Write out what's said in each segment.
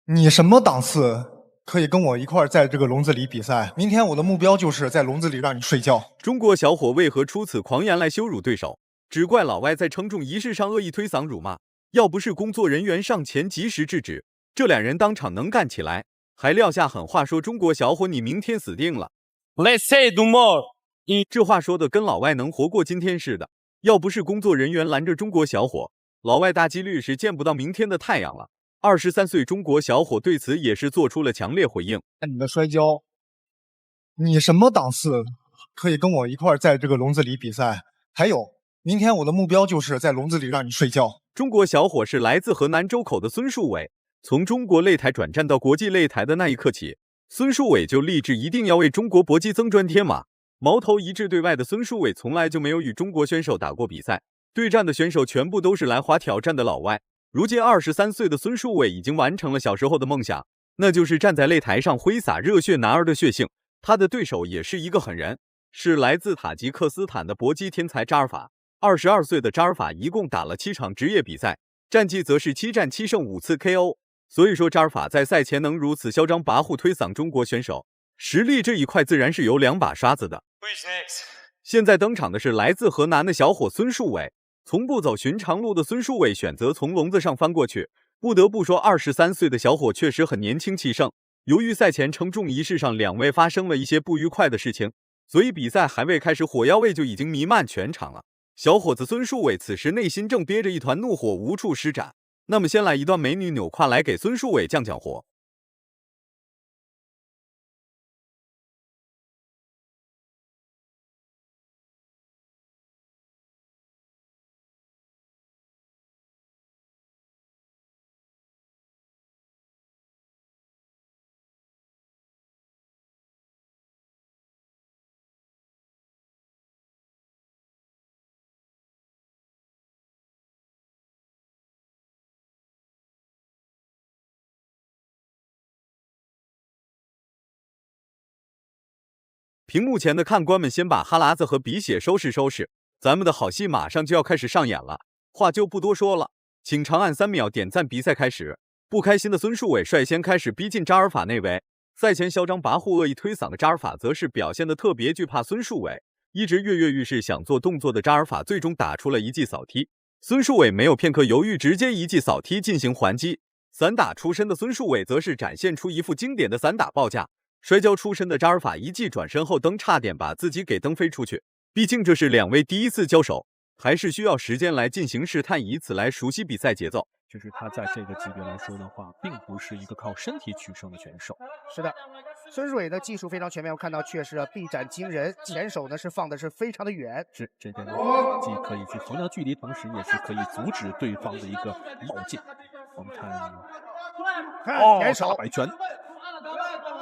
你什么档次可以跟我一块儿在这个笼子里比赛？明天我的目标就是在笼子里让你睡觉。中国小伙为何出此狂言来羞辱对手？只怪老外在称重仪式上恶意推搡辱骂，要不是工作人员上前及时制止，这两人当场能干起来，还撂下狠话说中国小伙你明天死定了。Let's say do more。这话说的跟老外能活过今天似的，要不是工作人员拦着中国小伙，老外大几率是见不到明天的太阳了。23岁中国小伙对此也是做出了强烈回应。你的摔跤，你什么档次可以跟我一块儿在这个笼子里比赛？还有，明天我的目标就是在笼子里让你睡觉。中国小伙是来自河南周口的孙树伟，从中国擂台转战到国际擂台的那一刻起，孙树伟就立志一定要为中国搏击增砖添瓦。矛头一致对外的孙树伟从来就没有与中国选手打过比赛，对战的选手全部都是来华挑战的老外。如今23岁的孙树伟已经完成了小时候的梦想，那就是站在擂台上挥洒热血男儿的血性。他的对手也是一个狠人，是来自塔吉克斯坦的搏击天才扎尔法。22岁的扎尔法一共打了7场职业比赛，战绩则是7战7胜5次 KO。所以说扎尔法在赛前能如此嚣张跋扈推搡中国选手，实力这一块自然是有2把刷子的。现在登场的是来自河南的小伙孙树伟。从不走寻常路的孙树伟选择从笼子上翻过去，不得不说23岁的小伙确实很年轻气盛。由于赛前称重仪式上两位发生了一些不愉快的事情，所以比赛还未开始，火药味就已经弥漫全场了。小伙子孙树伟此时内心正憋着一团怒火无处施展。那么先来一段美女扭胯来给孙树伟降降火。屏幕前的看官们先把哈喇子和鼻血收拾收拾，咱们的好戏马上就要开始上演了。话就不多说了，请长按3秒点赞。比赛开始，不开心的孙树伟率先开始逼近扎尔法内围。赛前嚣张跋扈恶意推搡的扎尔法则是表现得特别惧怕孙树伟，一直跃跃欲试想做动作的扎尔法最终打出了一记扫踢。孙树伟没有片刻犹豫，直接一记扫踢进行还击。散打出身的孙树伟则是展现出一副经典的散打报价。摔跤出身的扎尔法一记转身后蹬，差点把自己给蹬飞出去。毕竟这是两位第一次交手，还是需要时间来进行试探，以此来熟悉比赛节奏。就是他在这个级别来说的话，并不是一个靠身体取胜的选手。是的，孙树伟的技术非常全面，我看到确实臂展惊人，前手呢是放的是非常的远。是这边呢，既可以去衡量距离，同时也是可以阻止对方的一个冒进。我们看，前手大摆拳。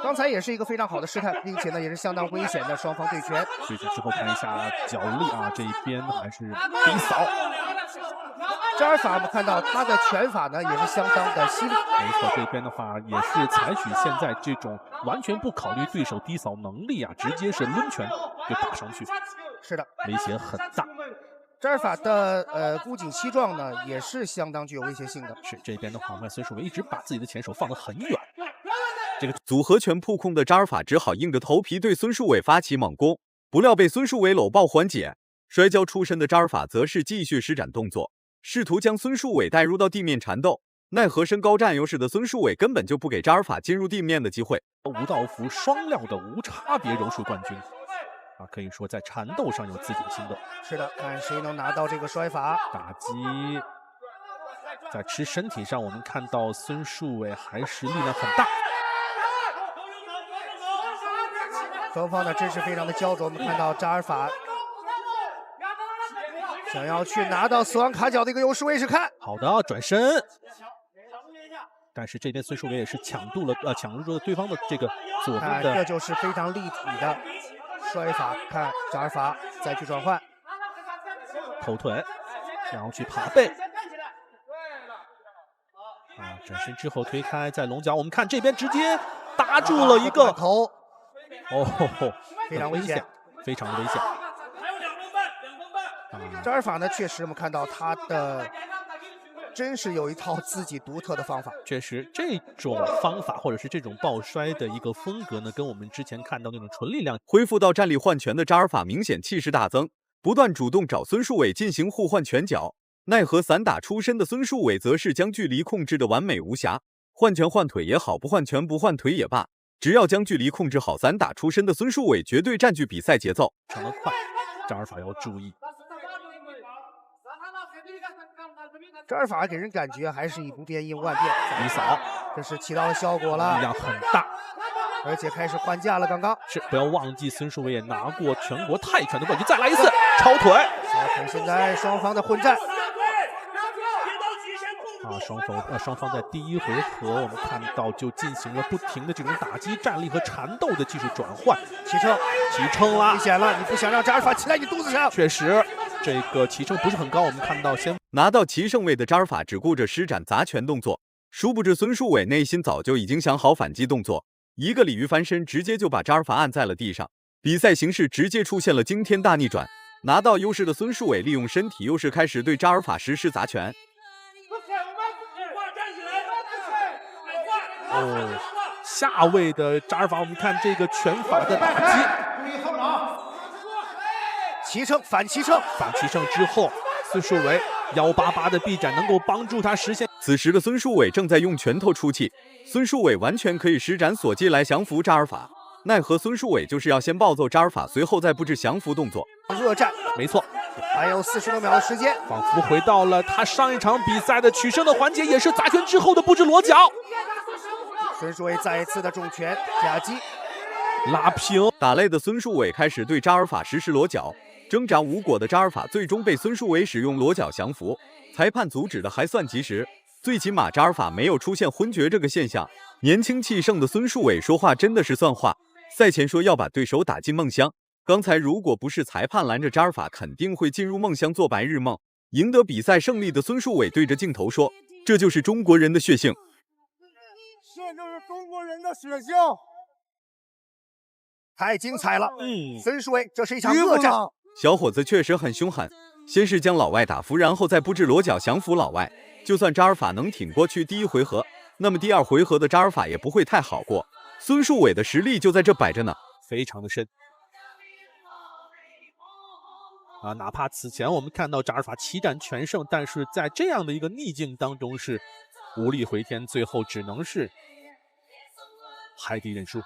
刚才也是一个非常好的试探，并且呢也是相当危险的双方对拳。对决之后看一下脚力啊，这一边还是逼扫。扎尔法我们看到他的拳法呢也是相当的犀利。没错，这边的话也是采取现在这种完全不考虑对手低扫能力啊，直接是抡拳就打上去。是的，威胁很大。扎尔法的箍颈膝撞呢也是相当具有威胁性的。是这边的话，孙树伟一直把自己的前手放得很远。这个组合拳扑空的扎尔法只好硬着头皮对孙树伟发起猛攻，不料被孙树伟搂抱缓解。摔跤出身的扎尔法则是继续施展动作，试图将孙树伟带入到地面缠斗，奈何身高占优势的孙树伟根本就不给扎尔法进入地面的机会。吴道夫双料的无差别柔术冠军啊，可以说在缠斗上有自己的心得。是的，看谁能拿到这个摔法。打击在吃身体上，我们看到孙树伟还是力量很大。双方的阵势非常的焦灼，我们看到扎尔法想要去拿到死亡卡角的一个优势位置，看好的转身，但是这边孙树伟也是抢入了对方的这个左边的，这就是非常立体的摔法。看扎尔法再去转换后腿，然后去爬背，啊，转身之后推开，在龙角，我们看这边直接搭住了一个头。哦，非常危险，非常危险。扎尔法呢，确实我们看到他的真是有一套自己独特的方法。确实，这种方法或者是这种抱摔的一个风格呢，跟我们之前看到那种纯力量恢复到站立换拳的扎尔法明显气势大增，不断主动找孙树伟进行互换拳脚。奈何散打出身的孙树伟则是将距离控制的完美无瑕，换拳换腿也好，不换拳不换腿也罢，只要将距离控制好，散打出身的孙树伟绝对占据比赛节奏。长得快，扎尔法要注意。扎尔法给人感觉还是以不变应万变，一扫，这是起到了效果了，力量很大，而且开始换架了。刚刚是不要忘记，孙树伟也拿过全国泰拳的冠军。再来一次超腿。现在双方的混战。双方在第一回合我们看到就进行了不停的这种打击、站立和缠斗的技术转换。齐撑啦，危险了！你不想让扎尔法骑在你肚子上？确实，这个齐撑不是很高。我们看到先拿到齐胜位的扎尔法只顾着施展砸拳动作，殊不知孙树伟内心早就已经想好反击动作，一个鲤鱼翻身，直接就把扎尔法按在了地上。比赛形势直接出现了惊天大逆转，拿到优势的孙树伟利用身体优势开始对扎尔法实施砸拳。下位的扎尔法，我们看这个拳法的打击，齐撑反齐撑之后，孙树伟188的臂展能够帮助他实现。此时的孙树伟正在用拳头出气，孙树伟完全可以施展锁技来降服扎尔法，奈何孙树伟就是要先暴揍扎尔法，随后再布置降服动作。热战，没错，还有40多秒的时间，仿佛回到了他上一场比赛的取胜的环节，也是砸拳之后的布置裸脚。孙树伟再一次的重拳夹击，拉平。打累的孙树伟开始对扎尔法实施裸脚，挣扎无果的扎尔法最终被孙树伟使用裸脚降服，裁判阻止的还算及时，最起码扎尔法没有出现昏厥这个现象。年轻气盛的孙树伟说话真的是算话，赛前说要把对手打进梦乡，刚才如果不是裁判拦着扎尔法，肯定会进入梦乡做白日梦。赢得比赛胜利的孙树伟对着镜头说，这就是中国人的血性，这就是中国人的血性，太精彩了。孙树伟，这是一场恶战。小伙子确实很凶狠，先是将老外打服，然后再布置裸脚降服老外。就算扎尔法能挺过去第一回合，那么第二回合的扎尔法也不会太好过。孙树伟的实力就在这摆着呢，非常的深。哪怕此前我们看到扎尔法七战全胜，但是在这样的一个逆境当中是无力回天，最后只能是海底认输，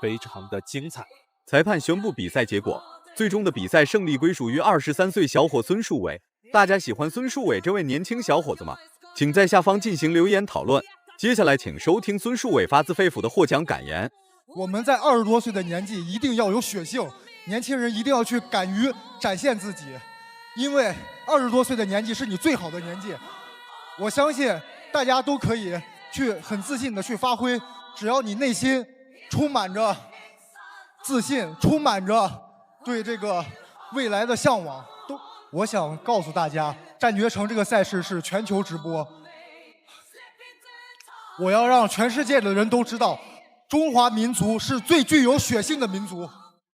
非常的精彩。裁判宣布比赛结果，最终的比赛胜利归属于23岁小伙孙树伟。大家喜欢孙树伟这位年轻小伙子吗？请在下方进行留言讨论。接下来请收听孙树伟发自肺腑的获奖感言。我们在20多岁的年纪一定要有血性，年轻人一定要去敢于展现自己，因为20多岁的年纪是你最好的年纪。我相信大家都可以去很自信的去发挥，只要你内心充满着自信，充满着对这个未来的向往。我想告诉大家，战绝城这个赛事是全球直播，我要让全世界的人都知道，中华民族是最具有血性的民族。